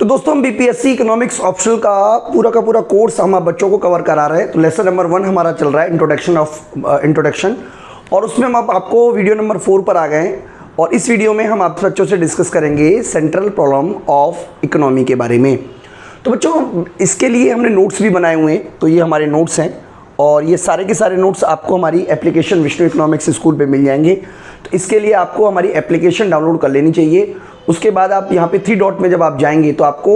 तो दोस्तों हम बीपीएससी इकोनॉमिक्स ऑप्शनल का पूरा कोर्स हम आप बच्चों को कवर करा रहे हैं। तो लेसन नंबर 1 हमारा चल रहा है इंट्रोडक्शन, और उसमें हम आपको वीडियो नंबर 4 पर आ गए हैं। और इस वीडियो में हम आप बच्चों से डिस्कस करेंगे सेंट्रल प्रॉब्लम ऑफ इकोनॉमी के बारे में। तो बच्चों इसके लिए हमने नोट्स भी बनाए हुए हैं, तो ये हमारे नोट्स हैं और ये सारे के सारे नोट्स आपको हमारी एप्लीकेशन विष्णु इकोनॉमिक्स स्कूल पे मिल जाएंगे। तो इसके लिए आपको हमारी एप्लीकेशन डाउनलोड कर लेनी चाहिए। उसके बाद आप यहाँ पे 3 डॉट में जब आप जाएंगे तो आपको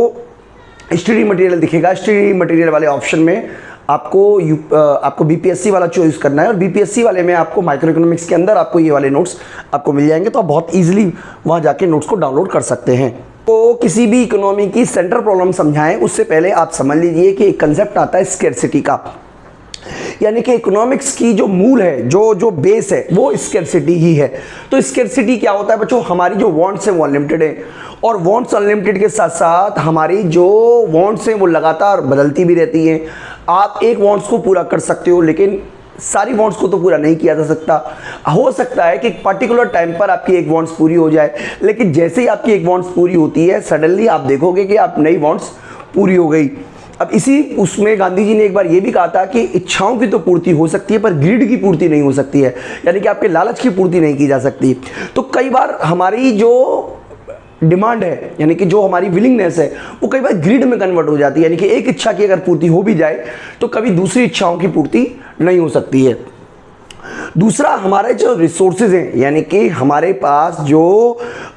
स्टडी मटेरियल दिखेगा। स्टडी मटेरियल वाले ऑप्शन में आपको बीपीएससी वाला चॉइस करना है, और बीपीएससी वाले में आपको माइक्रो इकोनॉमिक्स के अंदर आपको ये वाले नोट्स आपको मिल जाएंगे। तो आप बहुत ईजिली वहाँ जाके नोट्स को डाउनलोड कर सकते हैं। तो किसी भी इकोनॉमी की सेंट्रल प्रॉब्लम समझाएं उससे पहले आप समझ लीजिए कि एक कंसेप्ट आता है स्कैर्सिटी का, यानी कि इकोनॉमिक्स की जो मूल है, जो बेस है, वो स्कैर्सिटी ही है। तो स्कैर्सिटी क्या होता है बच्चों? हमारी जो वांट्स हैं वो अनलिमिटेड है, और वांट्स अनलिमिटेड के साथ साथ हमारी जो वांट्स हैं वो लगातार बदलती भी रहती हैं। आप एक वांट्स को पूरा कर सकते हो, लेकिन सारी वांट्स को तो पूरा नहीं किया जा सकता। हो सकता है कि एक पर्टिकुलर टाइम पर आपकी एक वांट्स पूरी हो जाए, लेकिन जैसे ही आपकी एक वांट्स पूरी होती है सडनली आप देखोगे कि आप नई वांट्स पूरी हो गई। अब उसमें गांधी जी ने एक बार ये भी कहा था कि इच्छाओं की तो पूर्ति हो सकती है पर ग्रीड की पूर्ति नहीं हो सकती है, यानी कि आपके लालच की पूर्ति नहीं की जा सकती। तो कई बार हमारी जो डिमांड है, यानी कि जो हमारी विलिंगनेस है, वो कई बार ग्रीड में कन्वर्ट हो जाती है, यानी कि एक इच्छा की अगर पूर्ति हो भी जाए तो कभी दूसरी इच्छाओं की पूर्ति नहीं हो सकती है। दूसरा, हमारे जो रिसोर्सेज हैं, यानी कि हमारे पास जो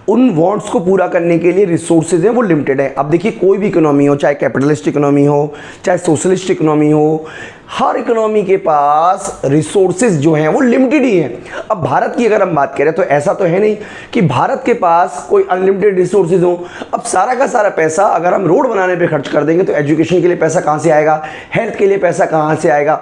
उन वांट्स को पूरा करने के लिए रिसोर्सेज हैं वो लिमिटेड है। अब देखिए कोई भी इकोनॉमी हो, चाहे कैपिटलिस्ट इकोनॉमी हो, चाहे सोशलिस्ट इकोनॉमी हो, हर इकोनॉमी के पास रिसोर्सेज जो हैं वो लिमिटेड ही हैं। अब भारत की अगर हम बात करें तो ऐसा तो है नहीं कि भारत के पास कोई अनलिमिटेड रिसोर्सेज हो। अब सारा का सारा पैसा अगर हम रोड बनाने पे खर्च कर देंगे तो एजुकेशन के लिए पैसा कहाँ से आएगा, हेल्थ के लिए पैसा कहाँ से आएगा?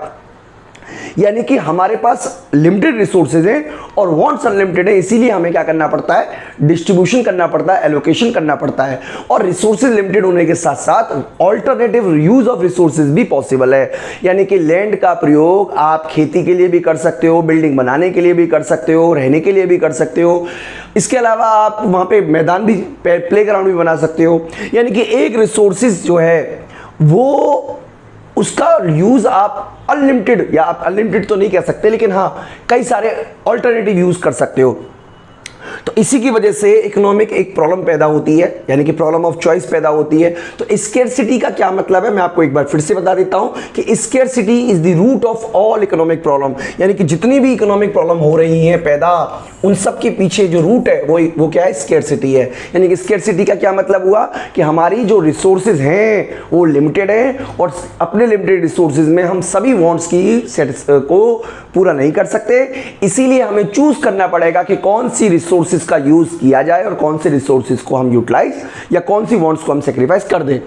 यानी कि हमारे पास लिमिटेड रिसोर्सेज हैं और वांट्स अनलिमिटेड है, इसीलिए हमें क्या करना पड़ता है? डिस्ट्रीब्यूशन करना पड़ता है, एलोकेशन करना पड़ता है। और रिसोर्सेज लिमिटेड होने के साथ साथ ऑल्टरनेटिव यूज ऑफ रिसोर्सेज भी पॉसिबल है, यानी कि लैंड का प्रयोग आप खेती के लिए भी कर सकते हो, बिल्डिंग बनाने के लिए भी कर सकते हो, रहने के लिए भी कर सकते हो। इसके अलावा आप वहाँ पे मैदान भी, प्लेग्राउंड भी बना सकते हो। यानी कि एक रिसोर्सेज जो है वो उसका यूज आप अनलिमिटेड, या आप अनलिमिटेड तो नहीं कह सकते, लेकिन हाँ कई सारे ऑल्टरनेटिव यूज कर सकते हो। तो इसी की वजह से इकोनॉमिक एक प्रॉब्लम पैदा होती है, यानी कि प्रॉब्लम ऑफ चॉइस पैदा होती है। तो स्कैर्सिटी का क्या मतलब है, मैं आपको एक बार फिर से बता देता हूं कि scarcity is the root of all economic problem, यानी कि जितनी भी इकोनॉमिक प्रॉब्लम हो रही हैं पैदा, उन सब के पीछे जो रूट है वो क्या है? स्कैर्सिटी है। यानी कि स्कैर्सिटी का क्या मतलब हुआ कि हमारी जो रिसोर्सेज हैं वो लिमिटेड है, और अपने लिमिटेड रिसोर्सेज में हम सभी वांट्स को पूरा नहीं कर सकते। इसीलिए हमें चूज करना पड़ेगा कि कौन सी रिसोर्सेज का यूज किया जाए और कौन से रिसोर्सेज को हम यूटिलाइज, या कौन सी वांट्स को हम सेक्रीफाइस कर दें।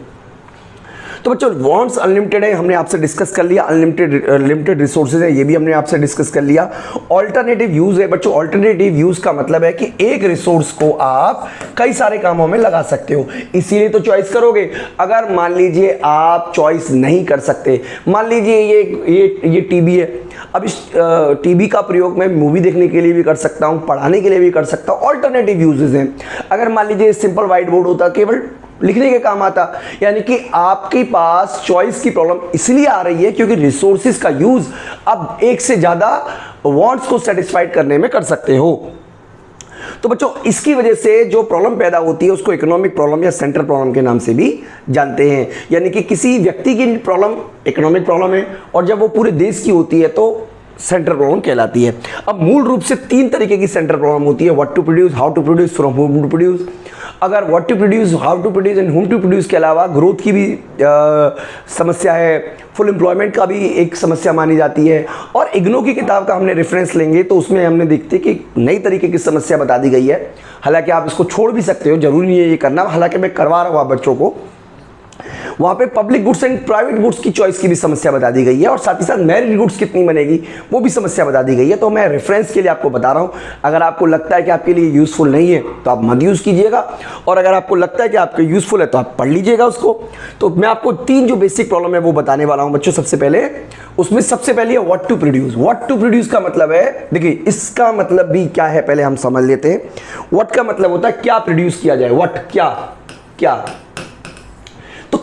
तो बच्चों वांट्स अनलिमिटेड है, हमने आपसे डिस्कस कर लिया। लिमिटेड रिसोर्सेज है, ये भी हमने आपसे डिस्कस कर लिया। ऑल्टरनेटिव यूज है बच्चों, ऑल्टरनेटिव यूज का मतलब है कि एक रिसोर्स को आप कई सारे कामों में लगा सकते हो, इसीलिए तो चॉइस करोगे। अगर मान लीजिए आप चॉइस नहीं कर सकते, मान लीजिए ये टीवी है, अब इस टीवी का प्रयोग मैं मूवी देखने के लिए भी कर सकता हूँ, पढ़ाने के लिए भी कर सकता हूँ, ऑल्टरनेटिव यूजेस हैं। अगर मान लीजिए सिंपल व्हाइट बोर्ड होता, केवल लिखने के काम आता, यानी कि आपके पास चॉइस की प्रॉब्लम इसलिए आ रही है क्योंकि रिसोर्सेज का यूज अब एक से ज्यादा वांट्स को सेटिस्फाइड करने में कर सकते हो। तो बच्चों इसकी वजह से जो प्रॉब्लम पैदा होती है उसको इकोनॉमिक प्रॉब्लम या सेंट्रल प्रॉब्लम के नाम से भी जानते हैं। यानी कि किसी व्यक्ति की प्रॉब्लम इकोनॉमिक प्रॉब्लम है, और जब वो पूरे देश की होती है तो सेंट्रल प्रॉब्लम कहलाती है। अब मूल रूप से 3 तरीके की सेंट्रल प्रॉब्लम होती है: what to produce, how to produce, from whom to produce. अगर what to produce, how to produce and whom to produce के अलावा ग्रोथ की भी समस्या है, फुल एम्प्लॉयमेंट का भी एक समस्या मानी जाती है। और इग्नो की किताब का हमने रेफरेंस लेंगे तो उसमें हमने देखते कि नई तरीके की समस्या बता दी गई है। हालांकि आप इसको छोड़ भी सकते हो, जरूरी नहीं है ये करना, हालांकि मैं करवा रहा हूँ बच्चों को। वहाँ पे public goods and private goods की चॉइस की भी समस्या बता दी गई है, और साथ ही साथ मेरिट गुड्स कितनी बनेगी वो भी समस्या बता दी गई है। तो मैं रेफरेंस के लिए आपको बता रहा हूँ। अगर आपको लगता है कि आपके लिए यूज़फुल नहीं है तो आप मत यूज़ कीजिएगा, और अगर आपको लगता है कि आपके यूज़फुल है तो आप पढ़ लीजिएगा उसको। तो मैं आपको 3 जो बेसिक प्रॉब्लम है वो बताने वाला हूँ बच्चों। सबसे पहले उसमें सबसे पहले है what to produce. What to produce का मतलब है, देखिए इसका मतलब भी क्या है पहले हम समझ लेते हैं। व्हाट का मतलब होता है क्या प्रोड्यूस किया जाए, व्हाट क्या क्या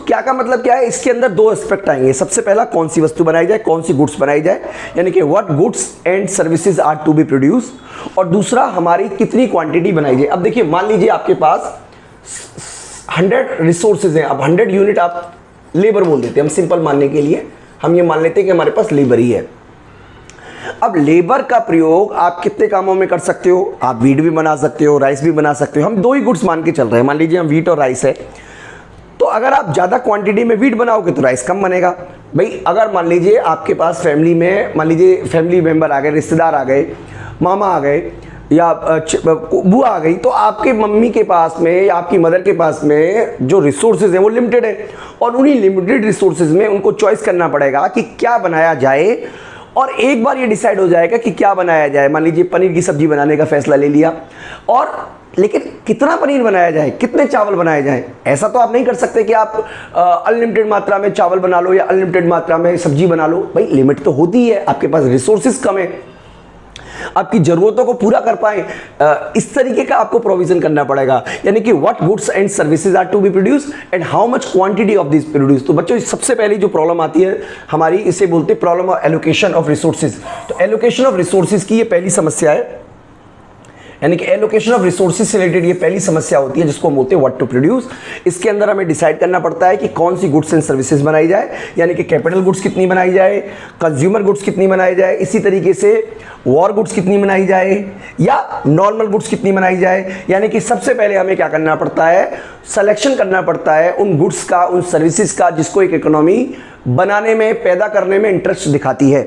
क्या का मतलब क्या है, इसके अंदर दो एस्पेक्ट आएंगे। सबसे पहला कौन सी वस्तु बनाई जाए, कौन सी गुड्स बनाई जाए, यानी कि what goods and services are to be produce, और दूसरा हमारी कितनी क्वांटिटी बनाई जाए। अब देखिए मान लीजिए आपके पास 100 रिसोर्सेज हैं, अब 100 यूनिट आप लेबर बोल देते हैं, हम सिंपल मानने के लिए हम ये मान लेते हैं कि हमारे पास लेबर ही है। अब लेबर का प्रयोग आप कितने कामों में कर सकते हो, आप वीट भी बना सकते हो, राइस भी बना सकते हो। हम दो ही गुड्स मान के चल रहे हैं, मान लीजिए हम वीट और राइस है, तो अगर आप ज़्यादा क्वांटिटी में वीट बनाओगे तो राइस कम बनेगा। भाई अगर मान लीजिए आपके पास फैमिली में, मान लीजिए फैमिली मेंबर आ गए, रिश्तेदार आ गए, मामा आ गए या बुआ आ गई, तो आपके मम्मी के पास में या आपकी मदर के पास में जो रिसोर्सेज हैं वो लिमिटेड है, और उन्हीं लिमिटेड रिसोर्सेज में उनको चॉइस करना पड़ेगा कि क्या बनाया जाए। और एक बार ये डिसाइड हो जाएगा कि क्या बनाया जाए, मान लीजिए पनीर की सब्जी बनाने का फैसला ले लिया, और लेकिन कितना पनीर बनाया जाए, कितने चावल बनाए जाएं, ऐसा तो आप नहीं कर सकते कि आप अनलिमिटेड मात्रा में चावल बना लो या अनलिमिटेड मात्रा में सब्जी बना लो। भाई लिमिट तो होती है, आपके पास रिसोर्सेज कम है, आपकी जरूरतों को पूरा कर पाए, इस तरीके का आपको प्रोविजन करना पड़ेगा। यानी कि what goods and services are to be produce and how much quantity of this produce. तो बच्चों सबसे पहली जो प्रॉब्लम आती है हमारी, इसे बोलते हैं problem of allocation of resources. तो एलोकेशन ऑफ रिसोर्सेज की ये पहली समस्या है, यानी कि एलोकेशन ऑफ रिसोर्सेज से रिलेटेड ये पहली समस्या होती है जिसको हम बोलते हैं व्हाट टू प्रोड्यूस। इसके अंदर हमें डिसाइड करना पड़ता है कि कौन सी गुड्स एंड सर्विसेज बनाई जाए, यानी कि कैपिटल गुड्स कितनी बनाई जाए, कंज्यूमर गुड्स कितनी बनाई जाए, इसी तरीके से वॉर गुड्स कितनी बनाई जाए या नॉर्मल गुड्स कितनी बनाई जाए। यानी कि सबसे पहले हमें क्या करना पड़ता है, सिलेक्शन करना पड़ता है उन गुड्स का, उन सर्विसेज का जिसको एक इकोनॉमी बनाने में, पैदा करने में इंटरेस्ट दिखाती है।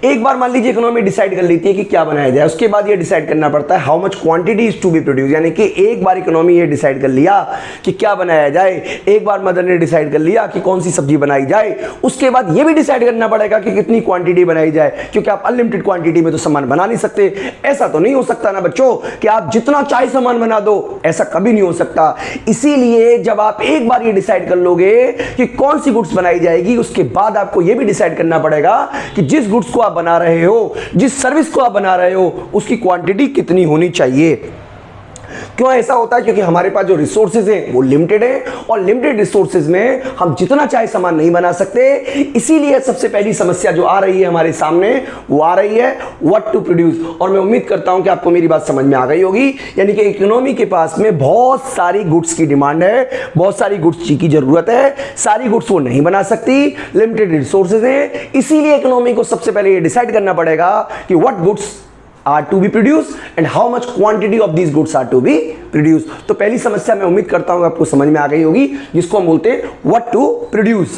एक बार मान लीजिए इकोनॉमी डिसाइड कर लेती है कि क्या बनाया जाए, उसके बाद ये डिसाइड करना पड़ता है how much quantity is to be produce. यानी कि एक बार इकोनॉमी ये डिसाइड कर लिया कि क्या बनाया जाए, एक बार मदर ने डिसाइड कर लिया कि कौन सी सब्जी बनाई जाए, उसके बाद ये भी डिसाइड करना पड़ेगा कि कितनी क्वांटिटी बनाई जाए, क्योंकि आप अनलिमिटेड क्वांटिटी में तो सामान बना नहीं सकते। ऐसा तो नहीं हो सकता ना बच्चों कि आप जितना चाहे सामान बना दो, ऐसा कभी नहीं हो सकता। इसीलिए जब आप एक बार ये डिसाइड कर लोगे कि कौन सी गुड्स बनाई जाएगी, उसके बाद आपको ये भी डिसाइड करना पड़ेगा कि जिस गुड्स को आप बना रहे हो, जिस सर्विस को आप बना रहे हो, उसकी क्वांटिटी कितनी होनी चाहिए। क्यों ऐसा होता है, क्योंकि हमारे पास जो रिसोर्सेज हैं वो लिमिटेड है, और लिमिटेड रिसोर्सेज में हम जितना चाहे सामान नहीं बना सकते। इसीलिए सबसे पहली समस्या जो आ रही है हमारे सामने वो आ रही है व्हाट टू प्रोड्यूस। और मैं उम्मीद करता हूं कि आपको मेरी बात समझ में आ गई होगी। यानी कि इकोनॉमी के पास में बहुत सारी गुड्स की डिमांड है, बहुत सारी गुड्स की जरूरत है, सारी गुड्स वो नहीं बना सकती, लिमिटेड रिसोर्सेज है। इसीलिए इकोनॉमी को सबसे पहले ये डिसाइड करना पड़ेगा कि what goods are to be produced and how much quantity of these goods are to be produced। तो पहली समस्या मैं उम्मीद करता हूं आपको समझ में आ गई होगी, जिसको हम बोलते हैं what to produce।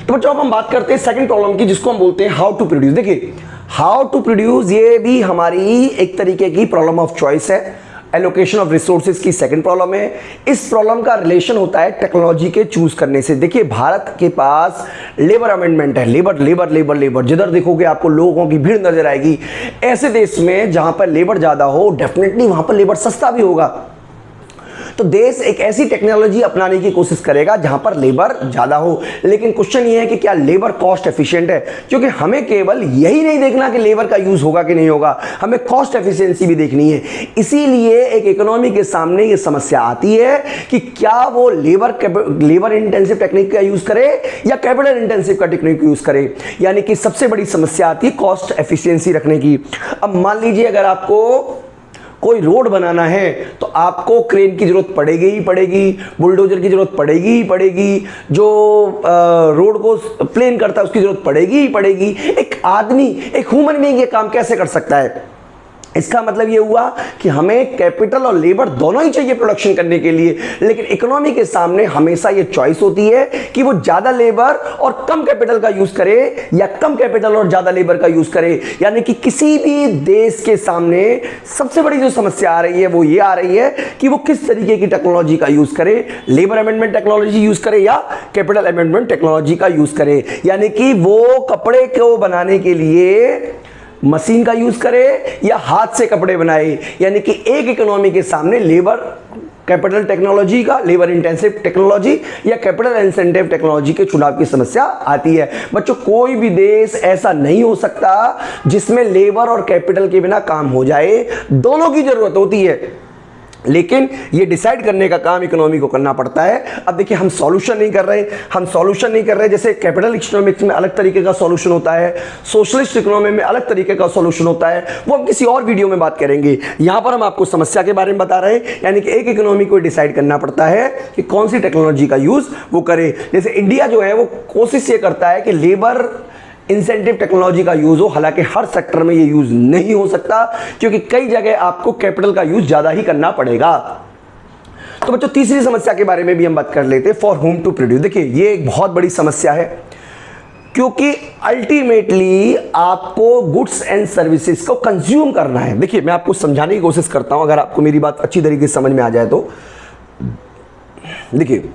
तो बच्चों अब हम बात करते हैं सेकंड प्रॉब्लम की, जिसको हम बोलते हैं how to produce। देखिए how to produce ये भी हमारी एक तरीके की प्रॉब्लम ऑफ चॉइस है, एलोकेशन ऑफ रिसोर्सेज की सेकंड प्रॉब्लम है। इस प्रॉब्लम का रिलेशन होता है टेक्नोलॉजी के चूज करने से। देखिए भारत के पास लेबर अमेंडमेंट है, लेबर लेबर लेबर लेबर, जिधर देखोगे आपको लोगों की भीड़ नजर आएगी। ऐसे देश में जहां पर लेबर ज्यादा हो, डेफिनेटली वहां पर लेबर सस्ता भी होगा। तो देश एक ऐसी टेक्नोलॉजी अपनाने की कोशिश करेगा जहां पर लेबर ज्यादा हो। लेकिन क्वेश्चन ये है कि क्या लेबर कॉस्ट एफिशिएंट है, क्योंकि हमें केवल यही नहीं देखना कि लेबर का यूज होगा कि नहीं होगा, हमें कॉस्ट एफिशिएंसी भी देखनी है। इसीलिए एक इकोनॉमी के सामने ये समस्या आती है कि क्या वो लेबर इंटेंसिव टेक्निक का यूज करे या कैपिटल इंटेंसिव का टेक्निक यूज करे। यानी कि सबसे बड़ी समस्या आती है कॉस्ट एफिशिएंसी रखने की। अब मान लीजिए अगर आपको कोई रोड बनाना है तो आपको क्रेन की जरूरत पड़ेगी ही पड़ेगी, बुलडोजर की जरूरत पड़ेगी ही पड़ेगी, जो रोड को प्लेन करता है उसकी जरूरत पड़ेगी ही पड़ेगी। एक आदमी, एक ह्यूमन बीइंग ये काम कैसे कर सकता है? इसका मतलब ये हुआ कि हमें कैपिटल और लेबर दोनों ही चाहिए प्रोडक्शन करने के लिए। लेकिन इकोनॉमी के सामने हमेशा ये चॉइस होती है कि वो ज्यादा लेबर और कम कैपिटल का यूज करे या कम कैपिटल और ज्यादा लेबर का यूज करे। यानी कि किसी भी देश के सामने सबसे बड़ी जो समस्या आ रही है वो ये आ रही है कि वो किस तरीके की टेक्नोलॉजी का यूज करे, लेबर अमेंडमेंट टेक्नोलॉजी यूज करे या कैपिटल अमेंडमेंट टेक्नोलॉजी का यूज करे। यानी कि वो कपड़े को बनाने के लिए मशीन का यूज करे या हाथ से कपड़े बनाए। यानी कि एक इकोनॉमी के सामने लेबर कैपिटल टेक्नोलॉजी का, लेबर इंटेंसिव टेक्नोलॉजी या कैपिटल इंसेंटिव टेक्नोलॉजी के चुनाव की समस्या आती है। बच्चों कोई भी देश ऐसा नहीं हो सकता जिसमें लेबर और कैपिटल के बिना काम हो जाए, दोनों की जरूरत होती है। लेकिन ये डिसाइड करने का काम इकोनॉमी को करना पड़ता है। अब देखिए हम सॉल्यूशन नहीं कर रहे, जैसे कैपिटल इकोनॉमिक्स में अलग तरीके का सॉल्यूशन होता है, सोशलिस्ट इकोनॉमी में अलग तरीके का सॉल्यूशन होता है, वो हम किसी और वीडियो में बात करेंगे। यहां पर हम आपको समस्या के बारे में बता रहे हैं, यानी कि एक इकोनॉमी को डिसाइड करना पड़ता है कि कौन सी टेक्नोलॉजी का यूज वो करे। जैसे इंडिया जो है वो कोशिश ये करता है कि लेबर इंसेंटिव टेक्नोलॉजी का यूज हो, हालांकि हर सेक्टर में ये यूज नहीं हो सकता, क्योंकि कई जगह आपको कैपिटल का यूज ज्यादा ही करना पड़ेगा। तो बच्चों तीसरी समस्या के बारे में भी हम बात कर लेते हैं, फॉर होम टू प्रोड्यूस। देखिए ये एक बहुत बड़ी समस्या है, क्योंकि अल्टीमेटली आपको गुड्स एंड सर्विसेज को कंज्यूम करना है। देखिए मैं आपको समझाने की कोशिश करता हूं, अगर आपको मेरी बात अच्छी तरीके से समझ में आ जाए तो। देखिए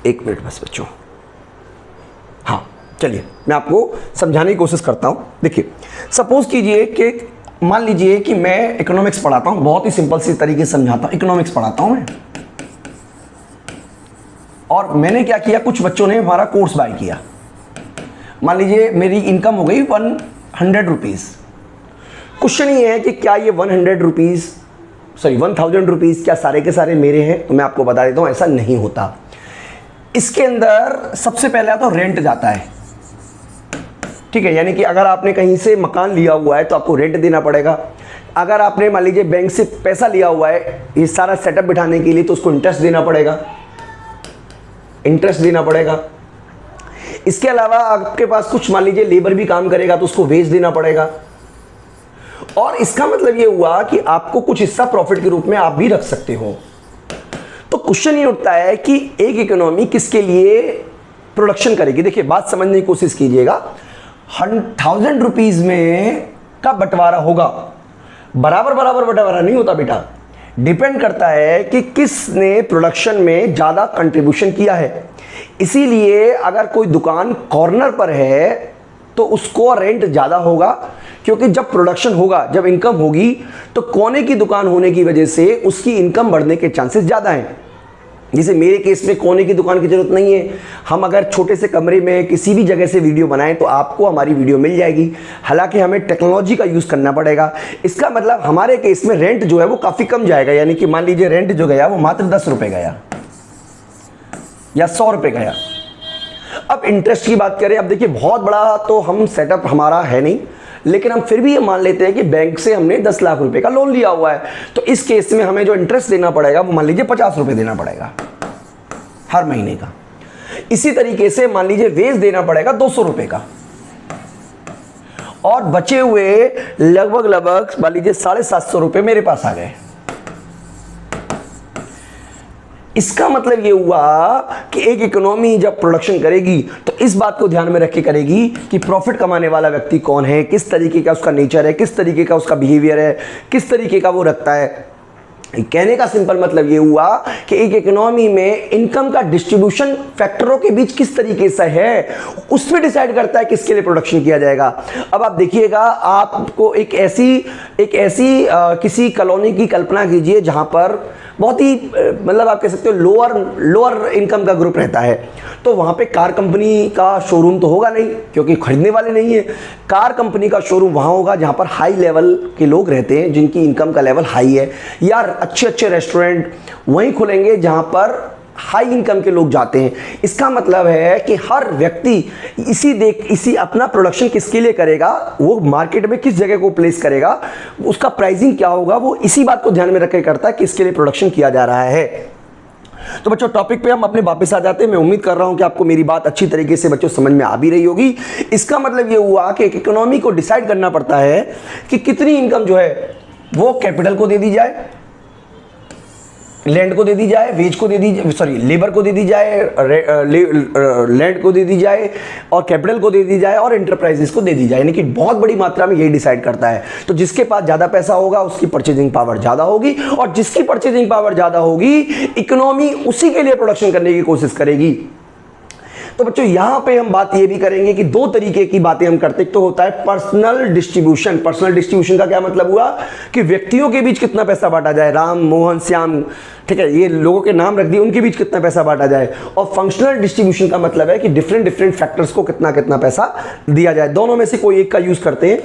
एक मिनट बस बच्चों, हाँ चलिए मैं आपको समझाने की कोशिश करता हूं। देखिए सपोज कीजिए कि मान लीजिए कि मैं इकोनॉमिक्स पढ़ाता हूं, बहुत ही सिंपल सी तरीके से समझाता हूं, इकोनॉमिक्स पढ़ाता हूं मैं, और मैंने क्या किया, कुछ बच्चों ने हमारा कोर्स बाय किया। मान लीजिए मेरी इनकम हो गई 100 रुपीज़। क्वेश्चन ये है कि क्या ये 1000 रुपीज़ क्या सारे के सारे मेरे हैं? तो मैं आपको बता देता हूं ऐसा नहीं होता। इसके अंदर सबसे पहले तो रेंट जाता है, ठीक है, यानी कि अगर आपने कहीं से मकान लिया हुआ है तो आपको रेंट देना पड़ेगा। अगर आपने मान लीजिए बैंक से पैसा लिया हुआ है ये सारा सेटअप बिठाने के लिए, तो उसको इंटरेस्ट देना पड़ेगा। इसके अलावा आपके पास कुछ मान लीजिए लेबर भी काम करेगा तो उसको वेज देना पड़ेगा। और इसका मतलब ये हुआ कि आपको कुछ हिस्सा प्रॉफिट के रूप में आप भी रख सकते हो। तो क्वेश्चन ये उठता है कि एक इकोनॉमी किसके लिए प्रोडक्शन करेगी। देखिए बात समझने की कोशिश कीजिएगा, 1000 रुपीज में का बंटवारा होगा, बराबर बंटवारा नहीं होता बेटा, डिपेंड करता है कि किसने प्रोडक्शन में ज़्यादा कंट्रीब्यूशन किया है। इसीलिए अगर कोई दुकान कॉर्नर पर है तो उसको रेंट ज़्यादा होगा, क्योंकि जब प्रोडक्शन होगा, जब इनकम होगी, तो कोने की दुकान होने की वजह से उसकी इनकम बढ़ने के चांसेस ज़्यादा हैं। जैसे मेरे केस में कोने की दुकान की जरूरत नहीं है, हम अगर छोटे से कमरे में किसी भी जगह से वीडियो बनाएं तो आपको हमारी वीडियो मिल जाएगी। हालांकि हमें टेक्नोलॉजी का यूज़ करना पड़ेगा। इसका मतलब हमारे केस में रेंट जो है वो काफ़ी कम जाएगा, यानी कि मान लीजिए रेंट जो गया वो मात्र 10 रुपये गया या 100 रुपये गया। अब इंटरेस्ट की बात करें, अब देखिए बहुत बड़ा तो हम सेटअप हमारा है नहीं, लेकिन हम फिर भी ये मान लेते हैं कि बैंक से हमने 10 लाख रुपए का लोन लिया हुआ है, तो इस केस में हमें जो इंटरेस्ट देना पड़ेगा वो मान लीजिए 50 रुपए देना पड़ेगा हर महीने का। इसी तरीके से मान लीजिए वेज देना पड़ेगा 200 रुपए का, और बचे हुए लगभग मान लीजिए 750 रुपए मेरे पास आ गए। इसका मतलब ये हुआ कि एक इकोनॉमी जब प्रोडक्शन करेगी तो इस बात को ध्यान में रख के करेगी कि प्रॉफिट कमाने वाला व्यक्ति कौन है, किस तरीके का उसका नेचर है, किस तरीके का उसका बिहेवियर है, किस तरीके का वो रखता है। कहने का सिंपल मतलब ये हुआ कि एक इकोनॉमी में इनकम का डिस्ट्रीब्यूशन फैक्टरों के बीच किस तरीके से है, उसमें डिसाइड करता है किसके लिए प्रोडक्शन किया जाएगा। अब आप देखिएगा, आपको एक ऐसी किसी कॉलोनी की कल्पना कीजिए जहां पर बहुत ही मतलब आप कह सकते हो लोअर इनकम का ग्रुप रहता है, तो वहाँ पे कार कंपनी का शोरूम तो होगा नहीं, क्योंकि खरीदने वाले नहीं है। कार कंपनी का शोरूम वहाँ होगा जहाँ पर हाई लेवल के लोग रहते हैं, जिनकी इनकम का लेवल हाई है, या अच्छे रेस्टोरेंट वहीं खुलेंगे जहाँ पर हाई इनकम के लोग जाते हैं। इसका मतलब है कि हर व्यक्ति इसी अपना प्रोडक्शन किसके लिए करेगा, वो मार्केट में किस जगह को प्लेस करेगा, उसका प्राइसिंग क्या होगा, वो इसी बात को ध्यान में रख के करता है किसके लिए प्रोडक्शन किया जा रहा है। तो बच्चों टॉपिक पे हम अपने वापस आ जाते हैं। मैं उम्मीद कर रहा हूं कि आपको मेरी बात अच्छी तरीके से बच्चों समझ में आ भी रही होगी। इसका मतलब ये हुआ कि एक इकोनॉमी को डिसाइड करना पड़ता है कि कितनी इनकम जो है वो कैपिटल को दे दी जाए, लैंड को दे दी जाए, वेज को दे दी जाए, सॉरी लेबर को दे दी जाए, लैंड को दे दी जाए, और कैपिटल को दे दी जाए, और एंटरप्राइजेस को दे दी जाए। यानी कि बहुत बड़ी मात्रा में यही डिसाइड करता है। तो जिसके पास ज़्यादा पैसा होगा उसकी परचेजिंग पावर ज़्यादा होगी, और जिसकी परचेजिंग पावर ज़्यादा होगी इकोनॉमी उसी के लिए प्रोडक्शन करने की कोशिश करेगी। तो बच्चों यहां पे हम बात ये भी करेंगे कि दो तरीके की बातें हम करते हैं। तो होता है पर्सनल डिस्ट्रीब्यूशन। पर्सनल डिस्ट्रीब्यूशन का क्या मतलब हुआ कि व्यक्तियों के बीच कितना पैसा बांटा जाए, राम मोहन श्याम, ठीक है, ये लोगों के नाम रख दिए, उनके बीच कितना पैसा बांटा जाए। और फंक्शनल डिस्ट्रीब्यूशन का मतलब है कि डिफरेंट फैक्टर्स को कितना कितना पैसा दिया जाए। दोनों में से कोई एक का यूज करते हैं,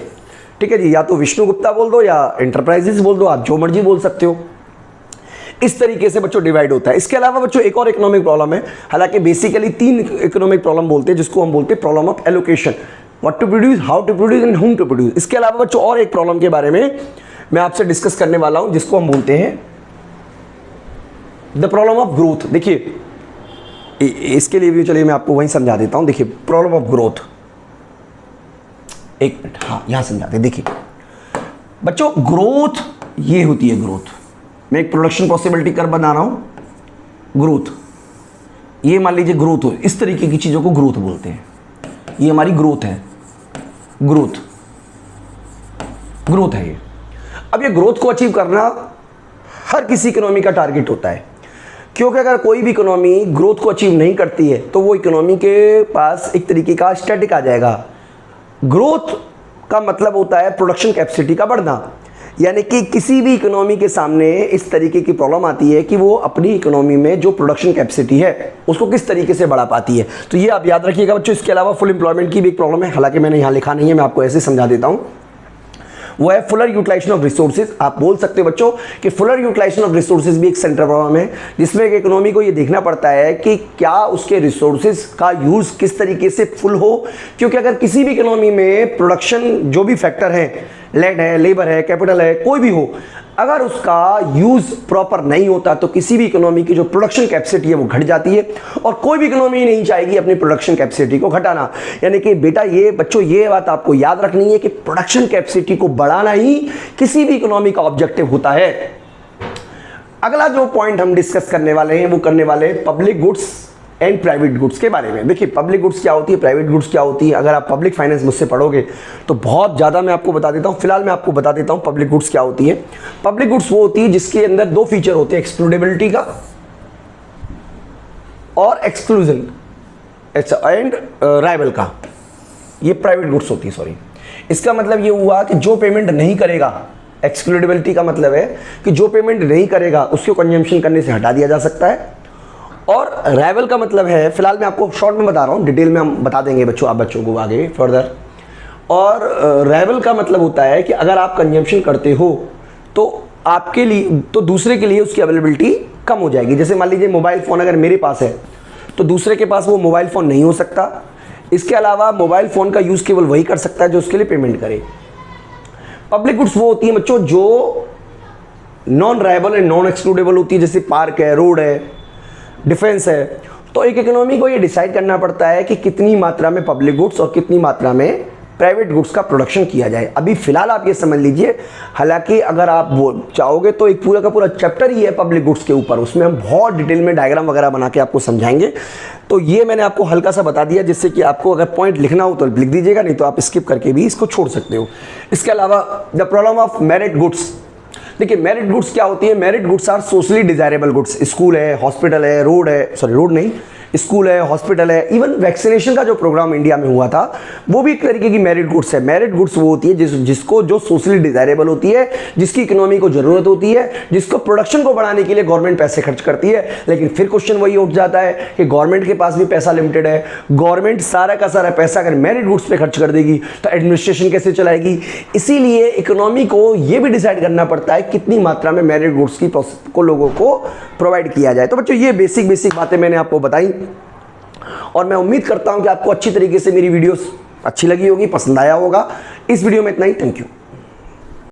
ठीक है जी, या तो विष्णु गुप्ता बोल दो या एंटरप्राइजेस बोल दो, आप जो मर्जी बोल सकते हो। इस तरीके से बच्चों डिवाइड होता है। इसके अलावा बच्चों एक और इकोनॉमिक प्रॉब्लम है, हालांकि बेसिकली 3 इकोनॉमिक प्रॉब्लम बोलते हैं, जिसको हम बोलते हैं problem of allocation, what to produce, how to produce and whom to produce. इसके अलावा बच्चों और एक प्रॉब्लम के बारे में मैं आपसे डिस्कस करने वाला हूं, जिसको हम बोलते हैं द प्रॉब्लम ऑफ ग्रोथ। देखिए इसके लिए भी चलिए मैं आपको वहीं समझा देता हूं। देखिए प्रॉब्लम ऑफ ग्रोथ, एक मिनट, हाँ यहां समझाते। देखिए बच्चों ग्रोथ ये होती है, ग्रोथ मैं एक प्रोडक्शन पॉसिबिलिटी कर बना रहा हूं, ग्रोथ ये मान लीजिए ग्रोथ हो, इस तरीके की चीजों को ग्रोथ बोलते हैं। ये हमारी ग्रोथ है, ग्रोथ ग्रोथ है ये। अब ये ग्रोथ को अचीव करना हर किसी इकोनॉमी का टारगेट होता है, क्योंकि अगर कोई भी इकोनॉमी ग्रोथ को अचीव नहीं करती है तो वो इकोनॉमी के पास एक तरीके का स्टैटिक आ जाएगा। ग्रोथ का मतलब होता है प्रोडक्शन कैपेसिटी का बढ़ना, यानी कि किसी भी इकोनॉमी के सामने इस तरीके की प्रॉब्लम आती है कि वो अपनी इकोनॉमी में जो प्रोडक्शन कैपेसिटी है उसको किस तरीके से बढ़ा पाती है। तो ये आप याद रखिएगा बच्चों। इसके अलावा फुल एम्प्लॉयमेंट की भी एक प्रॉब्लम है, हालांकि मैंने यहाँ लिखा नहीं है, मैं आपको ऐसे समझा देता हूँ। वो है फुलर यूटिलाइजेशन ऑफ रिसोर्सेज। आप बोल सकते हो बच्चों कि फुलर यूटिलाइजेशन ऑफ रिसोर्सेज भी एक सेंट्रल प्रॉब्लम है, जिसमें एक इकोनॉमी को ये देखना पड़ता है कि क्या उसके रिसोर्सेज का यूज किस तरीके से फुल हो। क्योंकि अगर किसी भी इकोनॉमी में प्रोडक्शन जो भी फैक्टर है, लैंड है, लेबर है, कैपिटल है, कोई भी हो, अगर उसका यूज प्रॉपर नहीं होता तो किसी भी इकोनॉमी की जो प्रोडक्शन कैपेसिटी है वो घट जाती है, और कोई भी इकोनॉमी नहीं चाहेगी अपनी प्रोडक्शन कैपेसिटी को घटाना। यानी कि बेटा ये बच्चों ये बात आपको याद रखनी है कि प्रोडक्शन कैपेसिटी को बढ़ाना ही किसी भी इकोनॉमी का ऑब्जेक्टिव होता है। अगला जो पॉइंट हम डिस्कस करने वाले हैं वो करने वाले हैं public goods and private goods के बारे में। देखिए पब्लिक गुड्स क्या होती है, प्राइवेट गुड्स क्या होती है। अगर आप पब्लिक फाइनेंस मुझसे पढ़ोगे तो बहुत ज़्यादा मैं आपको बता देता हूँ। फिलहाल मैं आपको बता देता हूँ पब्लिक गुड्स क्या होती है। पब्लिक गुड्स वो होती है जिसके अंदर 2 फीचर होते हैं, एक्सक्लूडेबिलिटी का और एक्सक्लूजन एंड राइवल का। ये प्राइवेट गुड्स होती है, सॉरी। इसका मतलब ये हुआ कि जो पेमेंट नहीं करेगा, एक्सक्लूडेबिलिटी का मतलब है कि जो पेमेंट नहीं करेगा उसको कंजम्पशन करने से हटा दिया जा सकता है। और राइवल का मतलब है, फिलहाल मैं आपको शॉर्ट में बता रहा हूँ, डिटेल में हम बता देंगे बच्चों, आप बच्चों को आगे फर्दर। और राइवल का मतलब होता है कि अगर आप कंजम्पशन करते हो तो आपके लिए, तो दूसरे के लिए उसकी अवेलेबिलिटी कम हो जाएगी। जैसे मान लीजिए मोबाइल फ़ोन अगर मेरे पास है तो दूसरे के पास वो मोबाइल फ़ोन नहीं हो सकता। इसके अलावा मोबाइल फ़ोन का यूज़ केवल वही कर सकता है जो उसके लिए पेमेंट करे। पब्लिक गुड्स वो होती है बच्चों जो non rival and non excludable होती है, जैसे पार्क है, रोड है, डिफेंस है। तो एक इकोनॉमी को ये डिसाइड करना पड़ता है कि कितनी मात्रा में पब्लिक गुड्स और कितनी मात्रा में प्राइवेट गुड्स का प्रोडक्शन किया जाए। अभी फिलहाल आप ये समझ लीजिए, हालांकि अगर आप वो चाहोगे तो एक पूरा का पूरा चैप्टर ही है पब्लिक गुड्स के ऊपर, उसमें हम बहुत डिटेल में डायग्राम वगैरह बना के आपको समझाएंगे। तो ये मैंने आपको हल्का सा बता दिया, जिससे कि आपको अगर पॉइंट लिखना हो तो लिख दीजिएगा, नहीं तो आप स्किप करके भी इसको छोड़ सकते हो। इसके अलावा the problem of merit goods. देखिए मेरिट गुड्स क्या होती है, merit goods are socially desirable goods. School है, हॉस्पिटल है, रोड है, सॉरी रोड नहीं, स्कूल है, हॉस्पिटल है, इवन वैक्सीनेशन का जो प्रोग्राम इंडिया में हुआ था वो भी एक तरीके की मेरिट गुड्स है। मेरिट गुड्स वो होती है जिसको जो सोशली डिजायरेबल होती है, जिसकी इकोनॉमी को जरूरत होती है, जिसको प्रोडक्शन को बढ़ाने के लिए गवर्नमेंट पैसे खर्च करती है। लेकिन फिर क्वेश्चन वही उठ जाता है कि गवर्नमेंट के पास भी पैसा लिमिटेड है। गवर्नमेंट सारा का सारा पैसा अगर मेरिट गुड्स पे खर्च कर देगी तो एडमिनिस्ट्रेशन कैसे चलाएगी। इसीलिए इकोनॉमी को ये भी डिसाइड करना पड़ता है कितनी मात्रा में मेरिट गुड्स की को लोगों को प्रोवाइड किया जाए। तो बच्चों ये बेसिक बातें मैंने आपको बताई, और मैं उम्मीद करता हूं कि आपको अच्छी तरीके से मेरी वीडियोस अच्छी लगी होगी, पसंद आया होगा। इस वीडियो में इतना ही, थैंक यू।